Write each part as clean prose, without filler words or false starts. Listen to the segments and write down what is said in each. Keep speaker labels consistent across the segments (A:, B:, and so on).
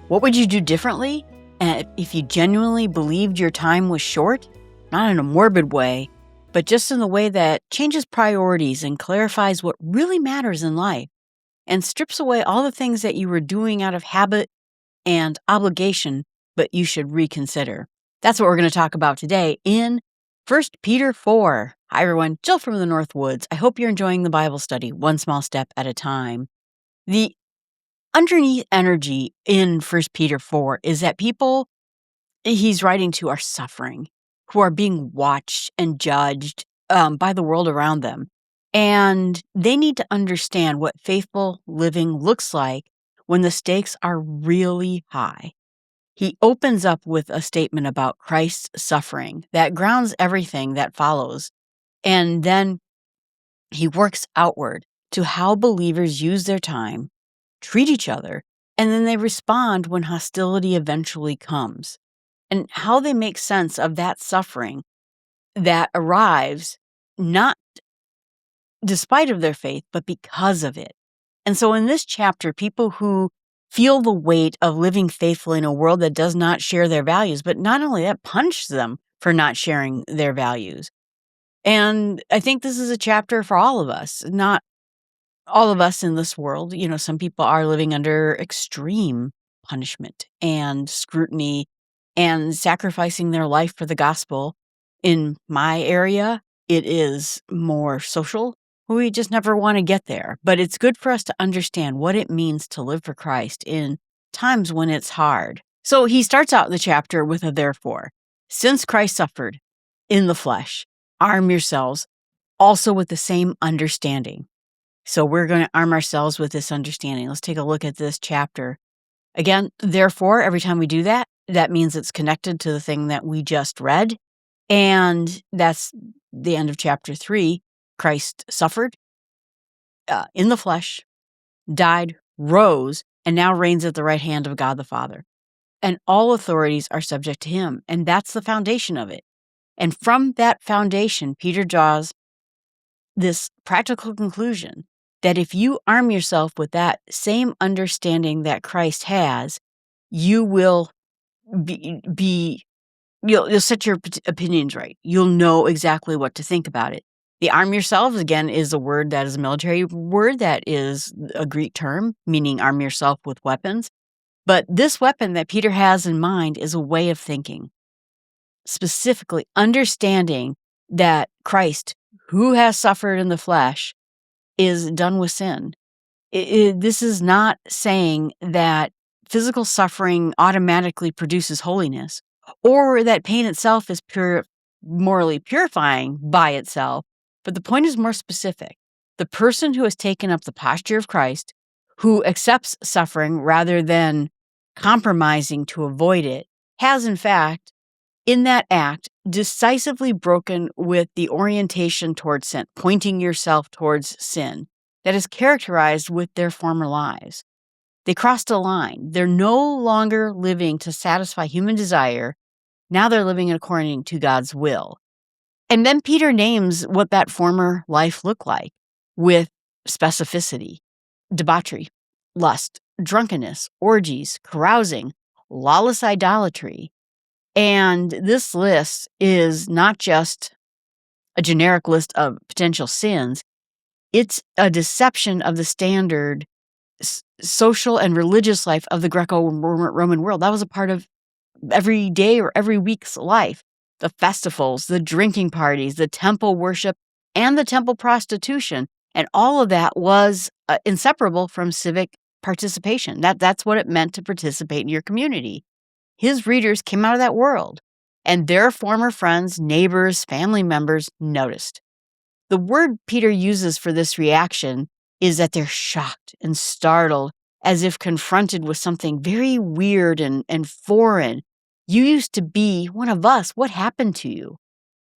A: What would you do differently if you genuinely believed your time was short? Not in a morbid way, but just in the way that changes priorities and clarifies what really matters in life and strips away all the things that you were doing out of habit and obligation, but you should reconsider. That's what we're going to talk about today in 1 Peter 4. Hi, everyone. Jill from the North Woods. I hope you're enjoying the Bible study, one small step at a time. The underneath energy in 1 Peter 4 is that people he's writing to are suffering, who are being watched and judged by the world around them. And they need to understand what faithful living looks like when the stakes are really high. He opens up with a statement about Christ's suffering that grounds everything that follows. And then he works outward to how believers use their time, treat each other, and then they respond when hostility eventually comes, and how they make sense of that suffering that arrives not despite of their faith, but because of it. And so in this chapter, people who feel the weight of living faithfully in a world that does not share their values, but not only that, punish them for not sharing their values. And I think this is a chapter for all of us, not all of us in this world. You know, some people are living under extreme punishment and scrutiny and sacrificing their life for the gospel. In my area, it is more social. We just never want to get there. But it's good for us to understand what it means to live for Christ in times when it's hard. So he starts out the chapter with a therefore. Since Christ suffered in the flesh, arm yourselves also with the same understanding. So we're going to arm ourselves with this understanding. Let's take a look at this chapter. Again, therefore, every time we do that, that means it's connected to the thing that we just read. And that's the end of chapter 3. Christ suffered in the flesh, died, rose, and now reigns at the right hand of God the Father. And all authorities are subject to him. And that's the foundation of it. And from that foundation, Peter draws this practical conclusion that if you arm yourself with that same understanding that Christ has, you will you'll set your opinions right. You'll know exactly what to think about it. The arm yourselves, again, is a word that is a military word that is a Greek term, meaning arm yourself with weapons. But this weapon that Peter has in mind is a way of thinking, specifically understanding that Christ, who has suffered in the flesh, is done with sin. This is not saying that physical suffering automatically produces holiness, or that pain itself is morally purifying by itself. But the point is more specific. The person who has taken up the posture of Christ, who accepts suffering rather than compromising to avoid it, has in fact, in that act, decisively broken with the orientation towards sin, pointing yourself towards sin, that is characterized with their former lives. They crossed a line. They're no longer living to satisfy human desire. Now they're living according to God's will. And then Peter names what that former life looked like with specificity: debauchery, lust, drunkenness, orgies, carousing, lawless idolatry. And this list is not just a generic list of potential sins. It's a deception of the standard social and religious life of the Greco-Roman world. That was a part of every day or every week's life. The festivals, the drinking parties, the temple worship, and the temple prostitution. And all of that was inseparable from civic participation. That's what it meant to participate in your community. His readers came out of that world, and their former friends, neighbors, family members noticed. The word Peter uses for this reaction is that they're shocked and startled, as if confronted with something very weird and foreign. You used to be one of us. What happened to you?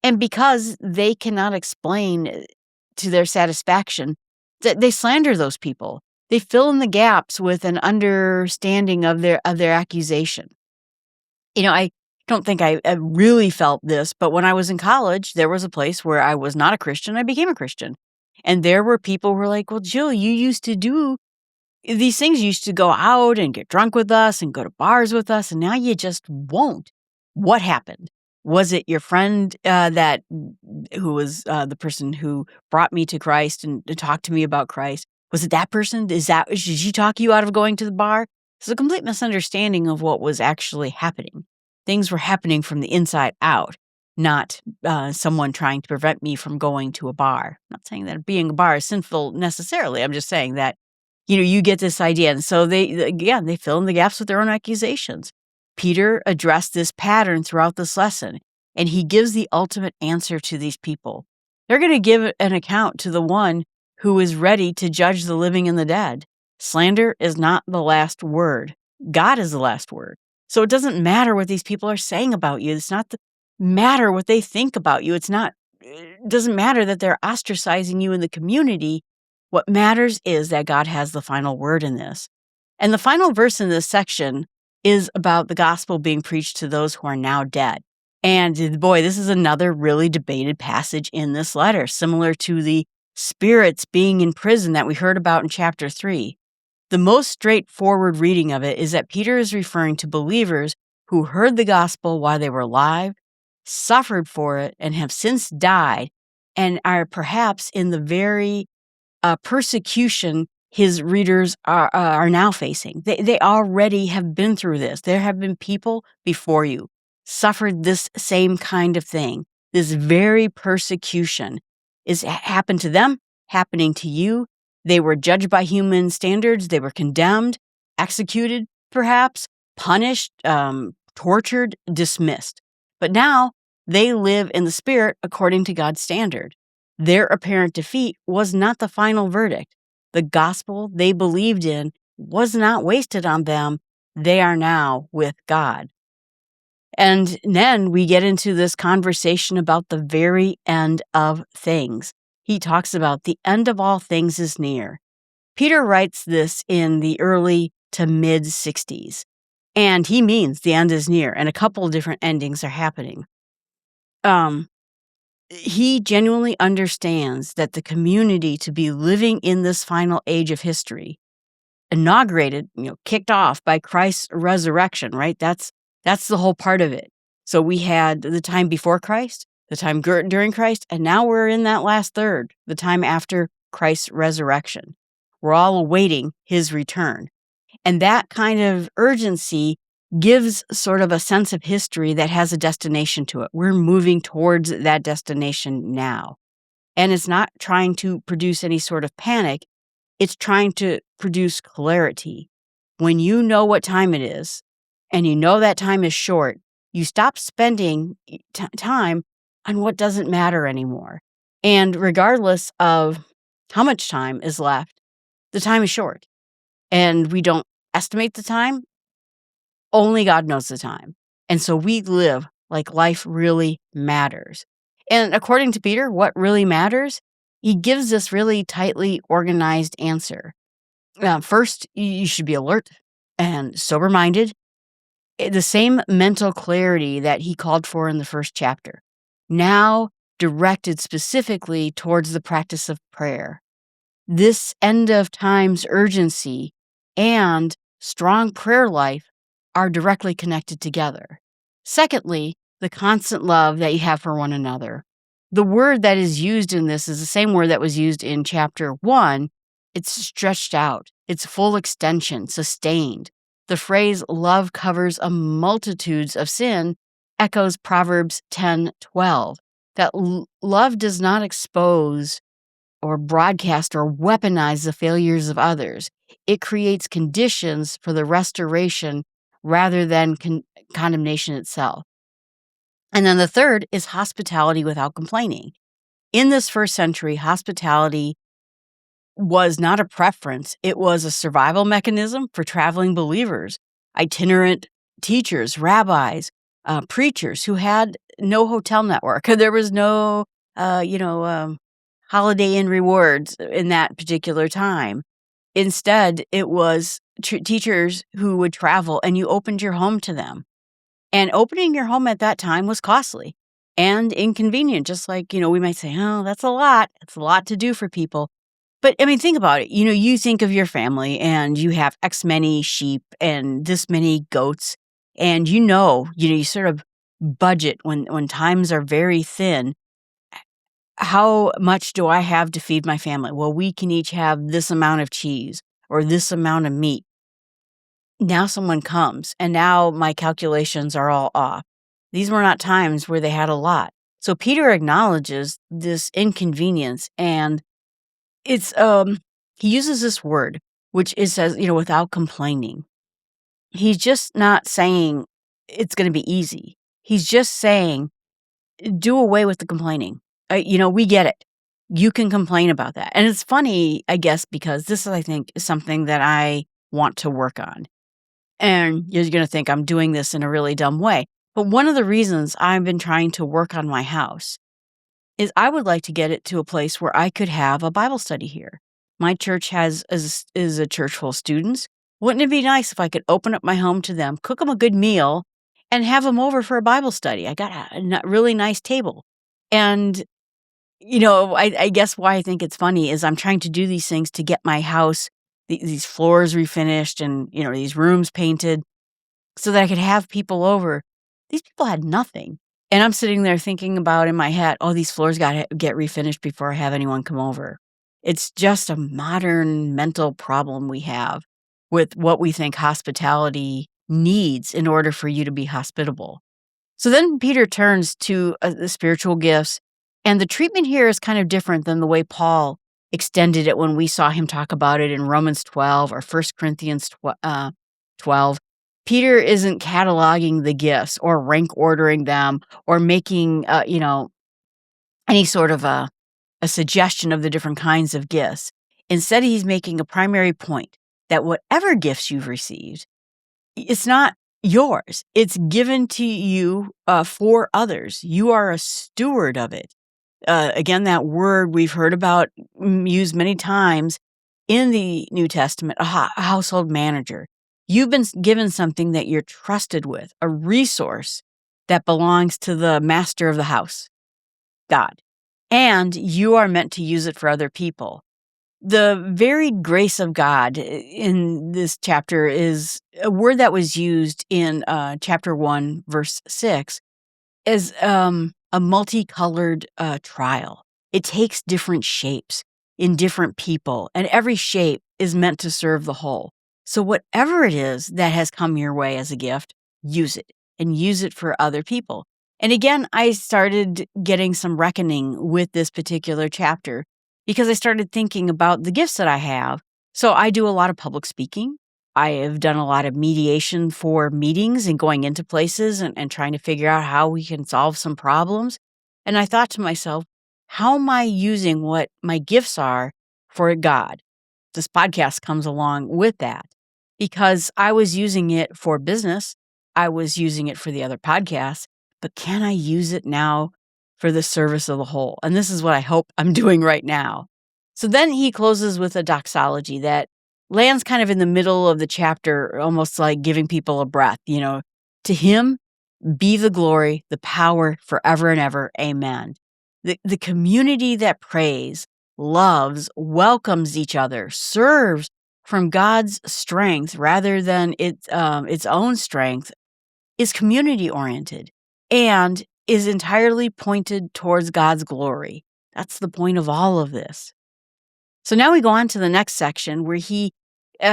A: And because they cannot explain to their satisfaction, they slander those people. They fill in the gaps with an understanding of their accusation. You know, I don't think I really felt this, but when I was in college, there was a place where I was not a Christian. I became a Christian. And there were people who were like, well, Jill, you used to do these things used to go out and get drunk with us and go to bars with us, and now you just won't. What happened? Was it your friend who was the person who brought me to Christ and talked to me about Christ? Was it that person? Did she talk you out of going to the bar? It's a complete misunderstanding of what was actually happening. Things were happening from the inside out, not someone trying to prevent me from going to a bar. I'm not saying that being a bar is sinful necessarily. I'm just saying that, you get this idea. And so they fill in the gaps with their own accusations. Peter addressed this pattern throughout this lesson, and he gives the ultimate answer to these people. They're going to give an account to the one who is ready to judge the living and the dead. Slander is not the last word. God is the last word. So it doesn't matter what these people are saying about you. It's not matter what they think about you. It doesn't matter that they're ostracizing you in the community. What matters is that God has the final word in this. And the final verse in this section is about the gospel being preached to those who are now dead. And boy, this is another really debated passage in this letter, similar to the spirits being in prison that we heard about in chapter 3. The most straightforward reading of it is that Peter is referring to believers who heard the gospel while they were alive, suffered for it, and have since died, and are perhaps in the very persecution his readers are now facing. They already have been through this. There have been people before you suffered this same kind of thing. This very persecution is happened to them, happening to you. They were judged by human standards. They were condemned, executed, perhaps, punished, tortured, dismissed. But now they live in the Spirit according to God's standard. Their apparent defeat was not the final verdict. The gospel they believed in was not wasted on them. They are now with God. And then we get into this conversation about the very end of things. He talks about the end of all things is near. Peter writes this in the early to mid 60s, and he means the end is near, and a couple of different endings are happening. He genuinely understands that the community to be living in this final age of history, inaugurated, kicked off by Christ's resurrection, right? That's the whole part of it. So we had the time before Christ, the time during Christ, and now we're in that last third, the time after Christ's resurrection. We're all awaiting his return. And that kind of urgency gives sort of a sense of history that has a destination to it. We're moving towards that destination now. And it's not trying to produce any sort of panic. It's trying to produce clarity. When you know what time it is, and you know that time is short, you stop spending time on what doesn't matter anymore. And regardless of how much time is left, the time is short. And we don't estimate the time. Only God knows the time. And so we live like life really matters. And according to Peter, what really matters? He gives this really tightly organized answer. First, you should be alert and sober-minded. The same mental clarity that he called for in the first chapter, now directed specifically towards the practice of prayer. This end of times urgency and strong prayer life are directly connected together. Secondly, the constant love that you have for one another. The word that is used in this is the same word that was used in chapter 1. It's stretched out. It's full extension, sustained. The phrase love covers a multitudes of sin echoes Proverbs 10:12. That love does not expose or broadcast or weaponize the failures of others. It creates conditions for the restoration rather than condemnation itself. And then the third is hospitality without complaining. In this first century, hospitality was not a preference. It was a survival mechanism for traveling believers, itinerant teachers, rabbis, preachers who had no hotel network. There was no, Holiday Inn rewards in that particular time. Instead, it was teachers who would travel and you opened your home to them. And opening your home at that time was costly and inconvenient. Just like, we might say, oh, that's a lot. It's a lot to do for people. But I mean, think about it. You think of your family and you have X many sheep and this many goats, and you sort of budget when times are very thin. How much do I have to feed my family? Well, we can each have this amount of cheese or this amount of meat. Now someone comes and now my calculations are all off. These were not times where they had a lot. So Peter acknowledges this inconvenience, and it's he uses this word which is says, without complaining. He's just not saying it's going to be easy. He's just saying do away with the complaining. We get it. You can complain about that. And it's funny, I guess, because this is, I think, is something that I want to work on. And you're going to think I'm doing this in a really dumb way. But one of the reasons I've been trying to work on my house is I would like to get it to a place where I could have a Bible study here. My church is a church full of students. Wouldn't it be nice if I could open up my home to them, cook them a good meal, and have them over for a Bible study? I got a really nice table. And, I guess why I think it's funny is I'm trying to do these things to get my house, these floors refinished and, these rooms painted so that I could have people over. These people had nothing. And I'm sitting there thinking about in my head, oh, these floors got to get refinished before I have anyone come over. It's just a modern mental problem we have with what we think hospitality needs in order for you to be hospitable. So then Peter turns to the spiritual gifts, and the treatment here is kind of different than the way Paul extended it when we saw him talk about it in Romans 12 or 1 Corinthians 12. Peter isn't cataloging the gifts or rank ordering them or making, any sort of a suggestion of the different kinds of gifts. Instead, he's making a primary point that whatever gifts you've received, it's not yours. It's given to you for others. You are a steward of it. Again, that word we've heard about used many times in the New Testament, a household manager. You've been given something that you're trusted with, a resource that belongs to the master of the house, God. And you are meant to use it for other people. The varied grace of God in this chapter is a word that was used in chapter 1, verse 6, as a multicolored trial. It takes different shapes in different people, and every shape is meant to serve the whole. So whatever it is that has come your way as a gift, use it and use it for other people. And again, I started getting some reckoning with this particular chapter because I started thinking about the gifts that I have. So I do a lot of public speaking. I have done a lot of mediation for meetings and going into places and trying to figure out how we can solve some problems. And I thought to myself, how am I using what my gifts are for God? This podcast comes along with that because I was using it for business. I was using it for the other podcasts, but can I use it now for the service of the whole? And this is what I hope I'm doing right now. So then he closes with a doxology that lands kind of in the middle of the chapter, almost like giving people a breath, to him be the glory, the power forever and ever. Amen. The community that prays, loves, welcomes each other, serves from God's strength rather than its own strength, is community oriented and is entirely pointed towards God's glory. That's the point of all of this. So now we go on to the next section where he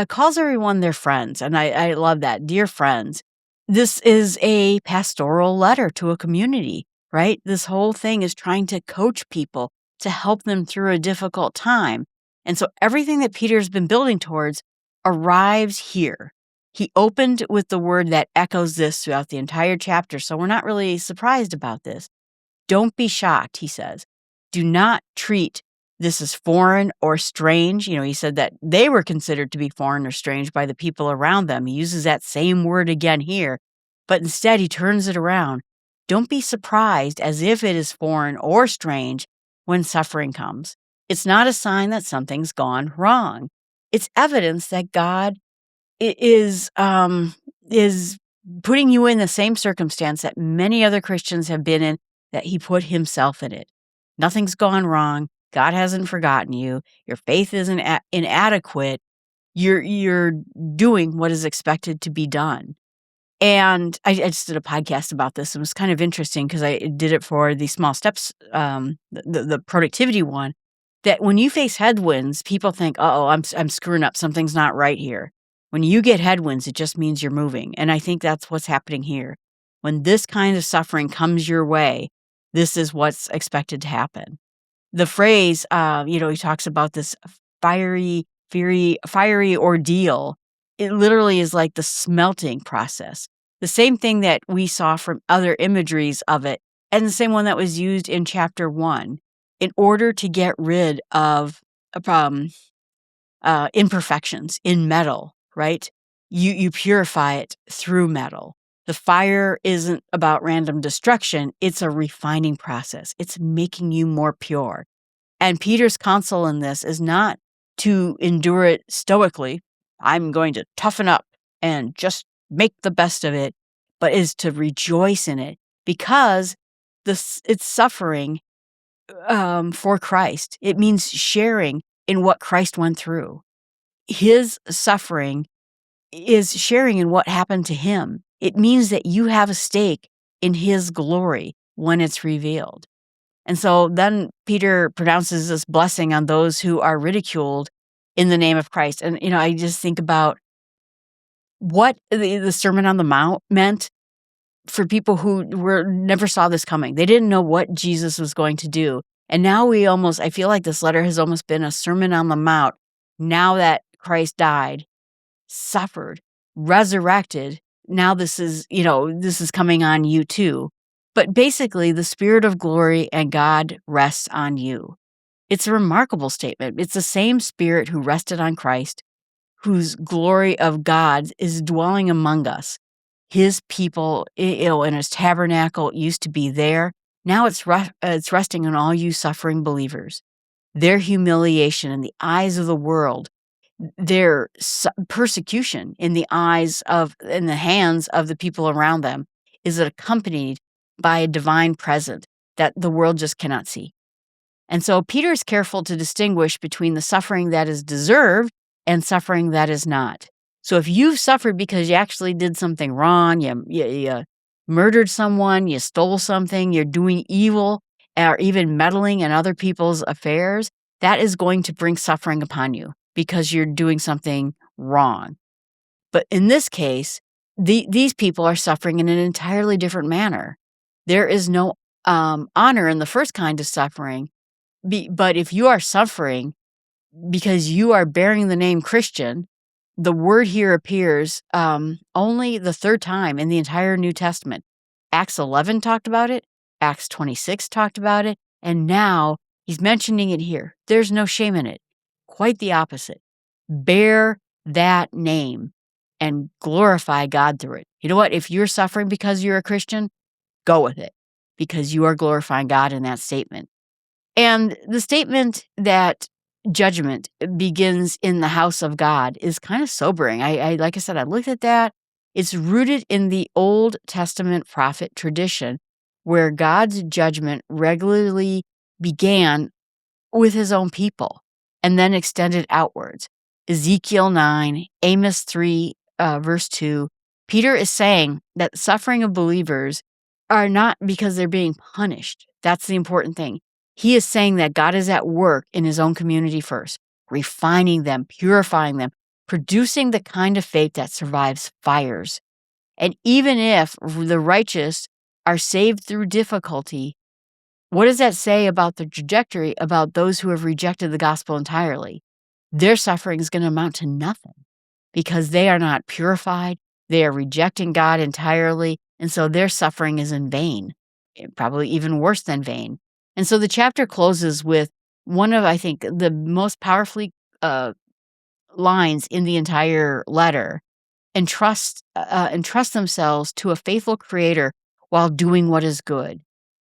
A: calls everyone their friends. And I love that. Dear friends, this is a pastoral letter to a community, right? This whole thing is trying to coach people to help them through a difficult time. And so everything that Peter's been building towards arrives here. He opened with the word that echoes this throughout the entire chapter. So we're not really surprised about this. Don't be shocked, he says. Do not treat this as foreign or strange. He said that they were considered to be foreign or strange by the people around them. He uses that same word again here, but instead he turns it around. Don't be surprised as if it is foreign or strange when suffering comes. It's not a sign that something's gone wrong. It's evidence that God is putting you in the same circumstance that many other Christians have been in, that he put himself in it. Nothing's gone wrong. God hasn't forgotten you. Your faith isn't inadequate. You're doing what is expected to be done. And I just did a podcast about this. It was kind of interesting because I did it for the small steps, the productivity one. That when you face headwinds, people think, "Oh, I'm screwing up. Something's not right here." When you get headwinds, it just means you're moving, and I think that's what's happening here. When this kind of suffering comes your way, this is what's expected to happen. The phrase, he talks about this fiery ordeal. It literally is like the smelting process. The same thing that we saw from other imageries of it, and the same one that was used in chapter 1, in order to get rid of imperfections in metal, right? You purify it through metal. The fire isn't about random destruction. It's a refining process. It's making you more pure. And Peter's counsel in this is not to endure it stoically. I'm going to toughen up and just make the best of it, but is to rejoice in it because it's suffering for Christ. It means sharing in what Christ went through. His suffering is sharing in what happened to him. It means that you have a stake in his glory when it's revealed. And so then Peter pronounces this blessing on those who are ridiculed in the name of Christ. And, I just think about what the Sermon on the Mount meant for people who never saw this coming. They didn't know what Jesus was going to do. And now I feel like this letter has almost been a Sermon on the Mount. Now that Christ died, suffered, resurrected, now this is coming on you too. But basically, the Spirit of glory and God rests on you. It's a remarkable statement. It's the same Spirit who rested on Christ, whose glory of God is dwelling among us. His people, in his tabernacle used to be there. Now it's resting on all you suffering believers. Their humiliation in the eyes of the world, their persecution in the hands of the people around them is accompanied by a divine presence that the world just cannot see. And so Peter is careful to distinguish between the suffering that is deserved and suffering that is not. So if you've suffered because you actually did something wrong, you murdered someone, you stole something, you're doing evil, or even meddling in other people's affairs, that is going to bring suffering upon you because you're doing something wrong. But in this case, these people are suffering in an entirely different manner. There is no honor in the first kind of suffering. But if you are suffering because you are bearing the name Christian, the word here appears only the third time in the entire New Testament. Acts 11 talked about it. Acts 26 talked about it. And now he's mentioning it here. There's no shame in it. Quite the opposite. Bear that name and glorify God through it. You know what? If you're suffering because you're a Christian, go with it because you are glorifying God in that statement. And the statement that judgment begins in the house of God is kind of sobering. I like I said, I looked at that. It's rooted in the Old Testament prophet tradition where God's judgment regularly began with his own people and then extended outwards. Ezekiel 9, Amos 3, verse 2, Peter is saying that suffering of believers are not because they're being punished. That's the important thing. He is saying that God is at work in his own community first, refining them, purifying them, producing the kind of faith that survives fires. And even if the righteous are saved through difficulty, what does that say about the trajectory about those who have rejected the gospel entirely? Their suffering is going to amount to nothing because they are not purified. They are rejecting God entirely. And so their suffering is in vain, probably even worse than vain. And so the chapter closes with one of, I think, the most powerfully lines in the entire letter. Entrust themselves to a faithful creator while doing what is good.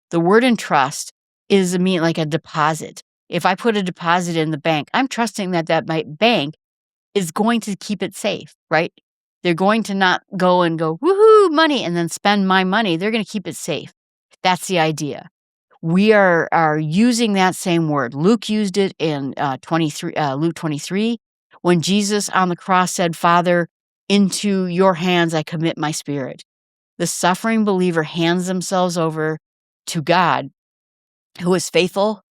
A: The word entrust is like a deposit. If I put a deposit in the bank, I'm trusting that my bank is going to keep it safe, right? They're going to not go, woohoo, money, and then spend my money. They're going to keep it safe. That's the idea. We are using that same word. Luke used it in Luke 23, when Jesus on the cross said, "Father, into your hands I commit my spirit." The suffering believer hands themselves over to God, who is faithful,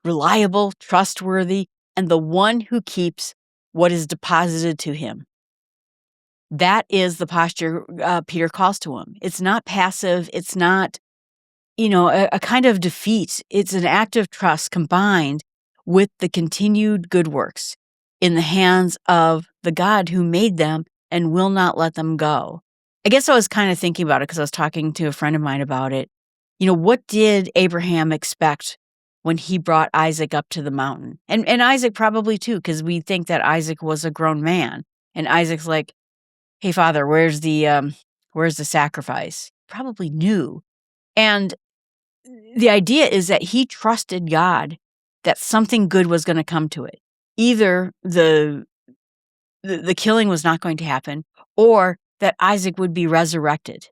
A: reliable, trustworthy, and the one who keeps what is deposited to him. That is the posture Peter calls to him. It's not passive. It's not, a kind of defeat. It's an act of trust combined with the continued good works in the hands of the God who made them and will not let them go. I guess I was kind of thinking about it because I was talking to a friend of mine about it. What did Abraham expect when he brought Isaac up to the mountain? And Isaac probably too, because we think that Isaac was a grown man. And Isaac's like, "Hey, Father, where's the sacrifice?" Probably knew. And the idea is that he trusted God that something good was going to come to it. Either the killing was not going to happen, or that Isaac would be resurrected.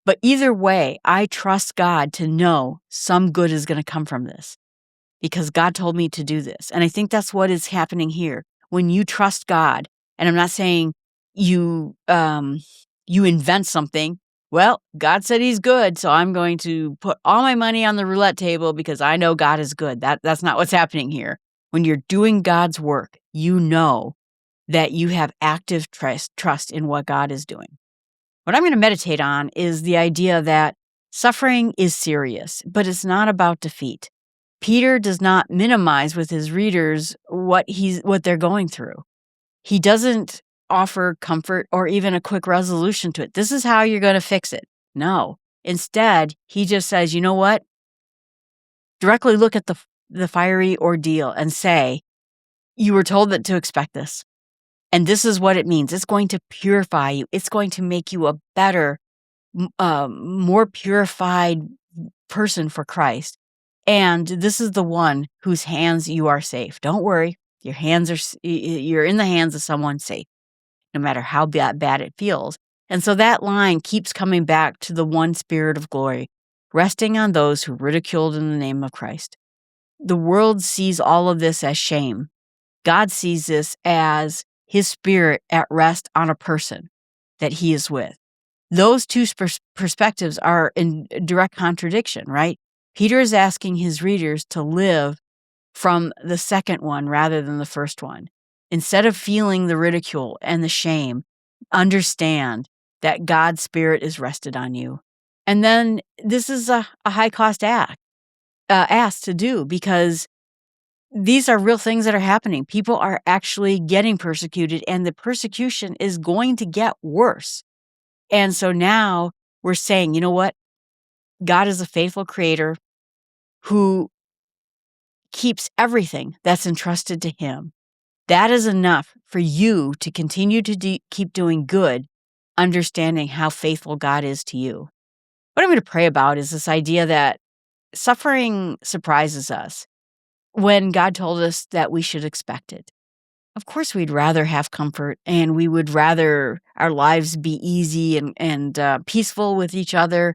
A: But either way, I trust God to know some good is going to come from this because God told me to do this. And I think that's what is happening here. When you trust God, and I'm not saying you invent something. Well, God said he's good, so I'm going to put all my money on the roulette table because I know God is good. That's not what's happening here. When you're doing God's work, you know that you have active trust in what God is doing. What I'm going to meditate on is the idea that suffering is serious, but it's not about defeat. Peter does not minimize with his readers what they're going through. He doesn't offer comfort or even a quick resolution to it. This is how you're going to fix it. No. Instead, he just says, you know what? Directly look at the fiery ordeal and say, you were told that to expect this. And this is what it means. It's going to purify you. It's going to make you a better, more purified person for Christ. And this is the one whose hands you are safe. Don't worry. You're in the hands of someone safe, no matter how bad it feels. And so that line keeps coming back to the one Spirit of glory, resting on those who ridiculed in the name of Christ. The world sees all of this as shame. God sees this as his Spirit at rest on a person that he is with. Those two perspectives are in direct contradiction, right? Peter is asking his readers to live from the second one rather than the first one. Instead of feeling the ridicule and the shame, understand that God's Spirit is rested on you. And then this is a high-cost ask to do because these are real things that are happening. People are actually getting persecuted, and the persecution is going to get worse. And so now we're saying, you know what? God is a faithful creator who keeps everything that's entrusted to him. That is enough for you to continue to keep doing good, understanding how faithful God is to you. What I'm going to pray about is this idea that suffering surprises us when God told us that we should expect it. Of course, we'd rather have comfort, and we would rather our lives be easy and peaceful with each other.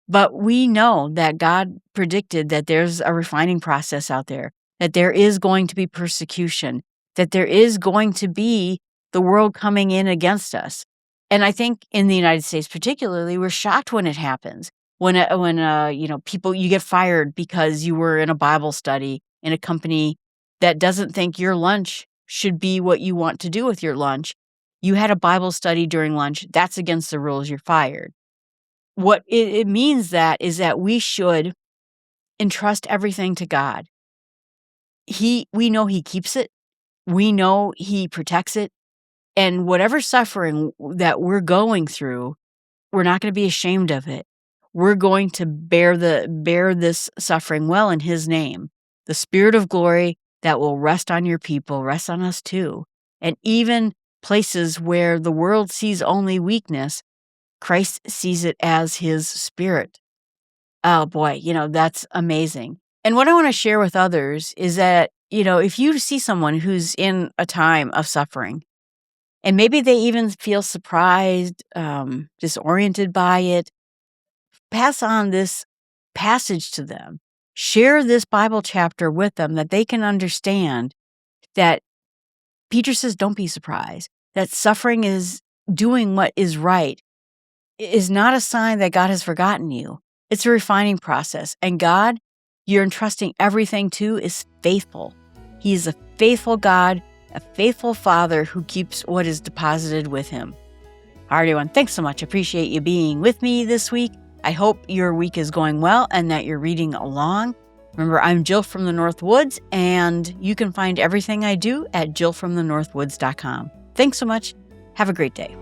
A: But we know that God predicted that there's a refining process out there, that there is going to be persecution, that there is going to be the world coming in against us. And I think in the United States particularly, we're shocked when it happens. When people, you get fired because you were in a Bible study in a company that doesn't think your lunch should be what you want to do with your lunch. You had a Bible study during lunch. That's against the rules. You're fired. What it means is that we should entrust everything to God. We know he keeps it. We know he protects it. And whatever suffering that we're going through, we're not going to be ashamed of it. We're going to bear this suffering well in his name. The Spirit of glory that will rest on your people, rest on us too. And even places where the world sees only weakness, Christ sees it as his Spirit. Oh boy, that's amazing. And what I want to share with others is that, if you see someone who's in a time of suffering, and maybe they even feel surprised, disoriented by it, pass on this passage to them Share this Bible chapter with them that they can understand that Peter says, don't be surprised, that suffering is doing what is right is not a sign that God has forgotten you. It's a refining process. And God, you're entrusting everything to, is faithful. He is a faithful God, a faithful Father who keeps what is deposited with him. All right, everyone, thanks so much. Appreciate you being with me this week. I hope your week is going well and that you're reading along. Remember, I'm Jill from the North Woods, and you can find everything I do at jillfromthenorthwoods.com. Thanks so much. Have a great day.